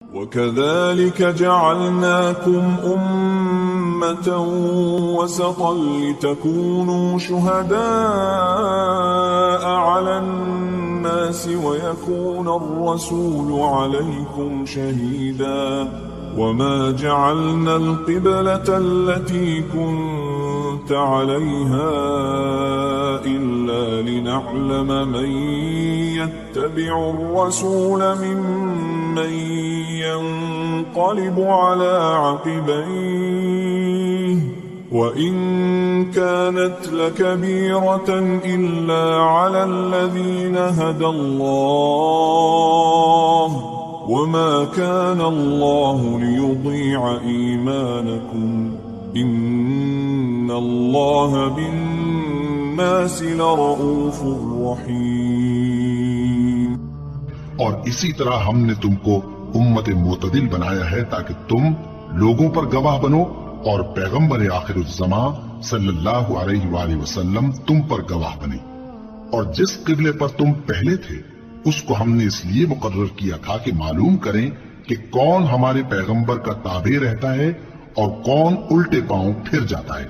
वकज़ालिक जअलनाकुम उम्मतन वसतन लितकूनू शुहदाअ अलन्नासि वयकूना अर्रसूलु अलैकुम शहीदा वमा जअलना अलक़िबलता अल्लती कुन्त अलैहा इल्ला लिनअलम मन यत्तबिउ अर्रसूल मिम्मन यन्क़लिबु अला अक़बैहि वइन कानत लकबीरतन इल्ला अला अल्लज़ीन हदल्लाह वमा कान अल्लाहु लियुड़ीअ ईमानकुम इन्नल्लाह बिन्नासि लरऊफ़ुर रहीम। और इसी तरह हमने तुमको उम्मत मोतदिल बनाया है ताकि तुम लोगों पर गवाह बनो और पैगंबर आखिरुज़्ज़मा सल्लल्लाहु अलैहि वसल्लम तुम पर गवाह बने। और जिस किबले पर तुम पहले थे उसको हमने इसलिए मुकर्रर किया था कि मालूम करें कि कौन हमारे पैगंबर का ताबे रहता है और कौन उल्टे पांव फिर जाता है।